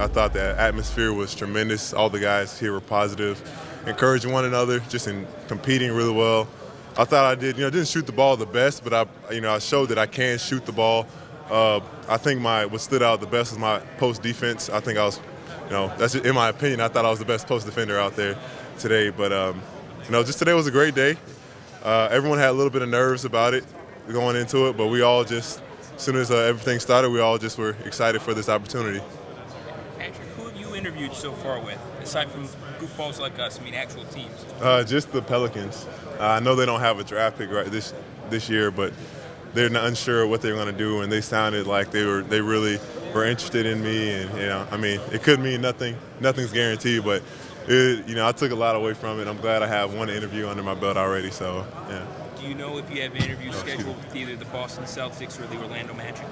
I thought the atmosphere was tremendous. All the guys here were positive, encouraging one another, just in competing really well. I thought I did, didn't shoot the ball the best, but I showed that I can shoot the ball. I think what stood out the best was my post defense. I think I was, that's just, in my opinion, I thought I was the best post defender out there today. But just today was a great day. Everyone had a little bit of nerves about it going into it, but we all just, as soon as everything started, we all just were excited for this opportunity. Patric, who have you interviewed so far with, aside from goofballs like us? I mean, actual teams. Just the Pelicans. I know they don't have a draft pick this year, but they're not unsure what they're going to do, and they sounded like they really were interested in me. And it could mean nothing's guaranteed, but I took a lot away from it. I'm glad I have one interview under my belt already. So yeah. Do you know if you have interviews scheduled with either the Boston Celtics or the Orlando Magic?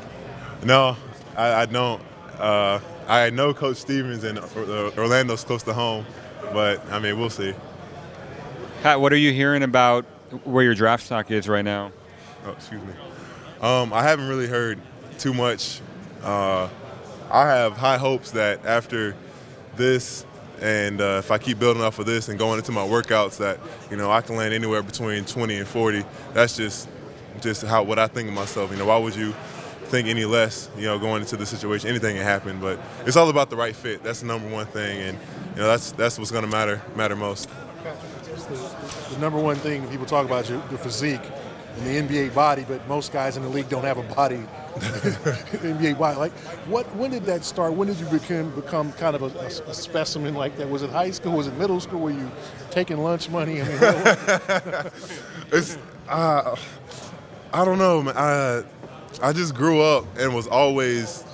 No, I don't. I know Coach Stevens, and Orlando's close to home, but we'll see. Pat, what are you hearing about where your draft stock is right now? Oh, excuse me. I haven't really heard too much. I have high hopes that after this, and if I keep building off of this and going into my workouts, that I can land anywhere between 20 and 40. That's just what I think of myself. Why would you think any less? Going into the situation, anything can happen. But it's all about the right fit. That's the number one thing, and that's what's going to matter most. The number one thing people talk about is your physique and the NBA body, but most guys in the league don't have a body. NBA body. Like, when did that start? When did you become kind of a specimen like that? Was it high school? Was it middle school? Were you taking lunch money? It's I don't know, man. I just grew up and was always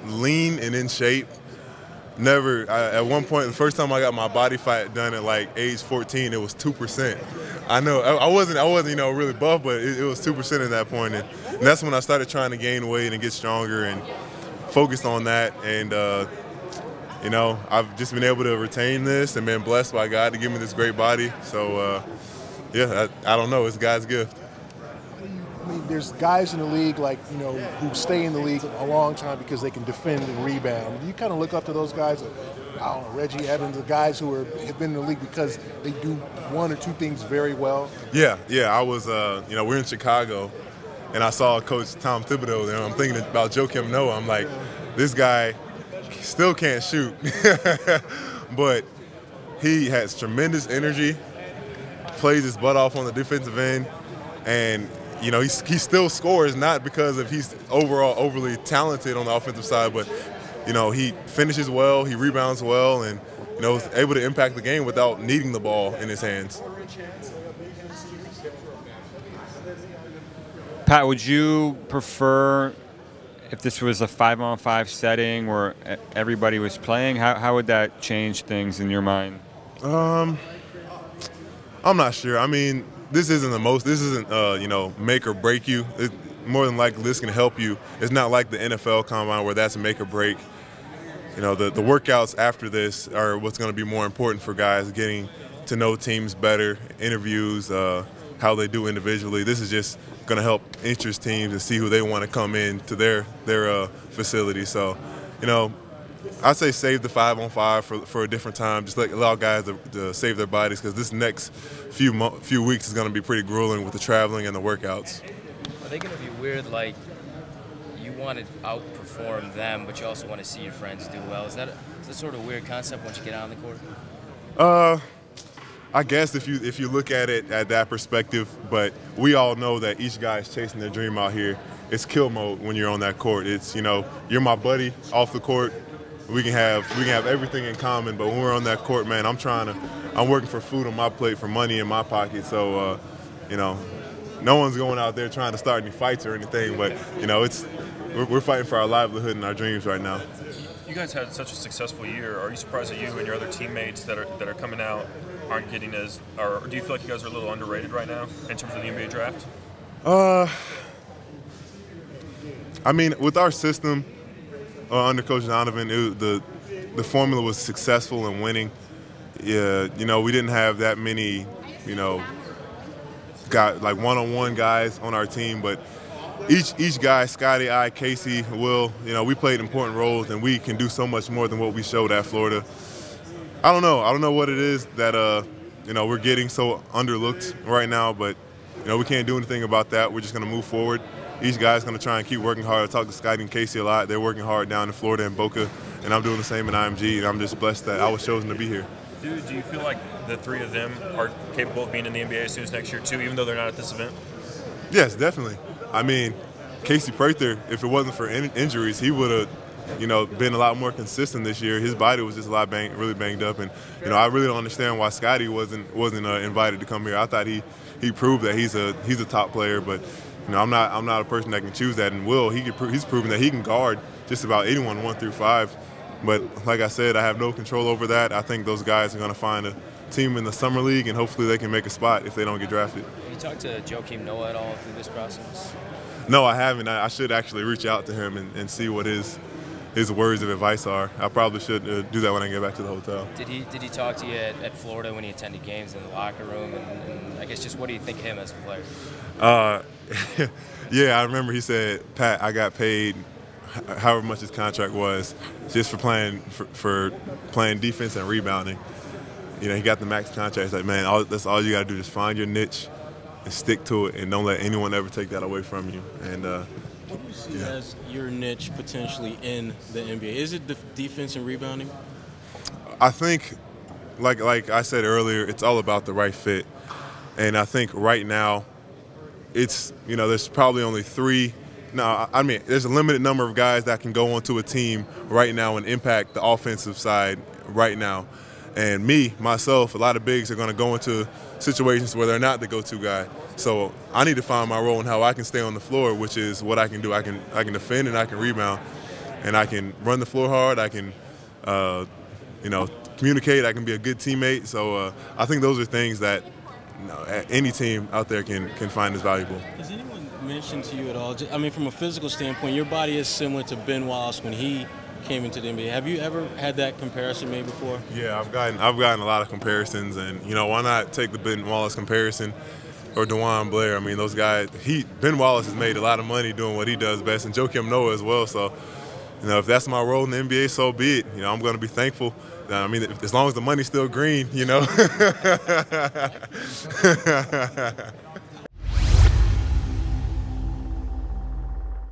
lean and in shape. Never. At one point, the first time I got my body fat done at like age 14, it was 2%. I know I wasn't really buff, but it was 2% at that point, and that's when I started trying to gain weight and get stronger and focused on that. And I've just been able to retain this and been blessed by God to give me this great body. So I don't know. It's God's gift. There's guys in the league who stay in the league a long time because they can defend and rebound. Do you kind of look up to those guys? I don't know, Reggie Evans, the guys who have been in the league because they do one or two things very well? Yeah. I was, we're in Chicago, and I saw Coach Tom Thibodeau there. I'm thinking about Joakim Noah. I'm like, this guy still can't shoot, but he has tremendous energy, plays his butt off on the defensive end, and he still scores, not because of he's overall overly talented on the offensive side, but he finishes well, he rebounds well, and is able to impact the game without needing the ball in his hands. Pat, would you prefer if this was a 5-on-5 setting where everybody was playing? How would that change things in your mind? I'm not sure. This isn't make or break you. More than likely, this can help you. It's not like the NFL Combine where that's a make or break. The workouts after this are what's going to be more important for guys, getting to know teams better, interviews, how they do individually. This is just going to help interest teams and see who they want to come in to their facility. So, I'd say save the 5-on-5 for a different time. Just allow guys to save their bodies, because this next few weeks is going to be pretty grueling with the traveling and the workouts. Are they going to be weird, like you want to outperform them, but you also want to see your friends do well? Is that sort of weird concept once you get out on the court? I guess if you look at it at that perspective, but we all know that each guy is chasing their dream out here. It's kill mode when you're on that court. It's you're my buddy off the court. We can have everything in common, but when we're on that court, man, I'm working for food on my plate, for money in my pocket. So, no one's going out there trying to start any fights or anything, but we're fighting for our livelihood and our dreams right now. You guys had such a successful year. Are you surprised that you and your other teammates that are coming out aren't getting or do you feel like you guys are a little underrated right now in terms of the NBA draft? With our system. Under Coach Donovan, the formula was successful in winning. Yeah, we didn't have that many, one-on-one guys on our team, but each guy, Scotty, I, Casey, Will, we played important roles, and we can do so much more than what we showed at Florida. I don't know what it is that we're getting so underlooked right now, but we can't do anything about that. We're just going to move forward. Each guy's going to try and keep working hard. I talk to Scotty and Casey a lot. They're working hard down in Florida and Boca, and I'm doing the same in IMG, and I'm just blessed that I was chosen to be here. Do you feel like the three of them are capable of being in the NBA as soon as next year too, even though they're not at this event? Yes, definitely. I mean, Casey Prather, if it wasn't for injuries, he would have, been a lot more consistent this year. His body was just really banged up, and I really don't understand why Scotty wasn't invited to come here. I thought he proved that he's a top player, but I'm not a person that can choose that. And Will, he's proven that he can guard just about anyone 1 through 5. But like I said, I have no control over that. I think those guys are going to find a team in the summer league, and hopefully they can make a spot if they don't get drafted. Have you talked to Joakim Noah at all through this process? No, I haven't. I should actually reach out to him and see what his words of advice are. I probably should do that when I get back to the hotel. Did he talk to you at Florida when he attended games in the locker room? And I guess just what do you think of him as a player? Yeah, I remember he said, Pat, I got paid however much his contract was just for playing defense and rebounding. He got the max contract. He's like, man, that's all you got to do. Just find your niche and stick to it, and don't let anyone ever take that away from you. And what do you see as your niche potentially in the NBA? Is it defense and rebounding? I think, like I said earlier, it's all about the right fit. And I think right now, it's there's probably only 3. No, I mean, there's a limited number of guys that can go onto a team right now and impact the offensive side right now. And myself, a lot of bigs are going to go into situations where they're not the go-to guy. So I need to find my role in how I can stay on the floor, which is what I can do. I can defend and I can rebound, and I can run the floor hard. I can, communicate. I can be a good teammate. So I think those are things that any team out there can find as valuable. Has anyone mentioned to you at all? I mean, from a physical standpoint, your body is similar to Ben Wallace when he came into the NBA. Have you ever had that comparison made before? Yeah, I've gotten a lot of comparisons, and why not take the Ben Wallace comparison or DeJuan Blair? I mean, those guys. Ben Wallace has made a lot of money doing what he does best, and Joakim Noah as well. So, if that's my role in the NBA, so be it. I'm going to be thankful. I mean, as long as the money's still green,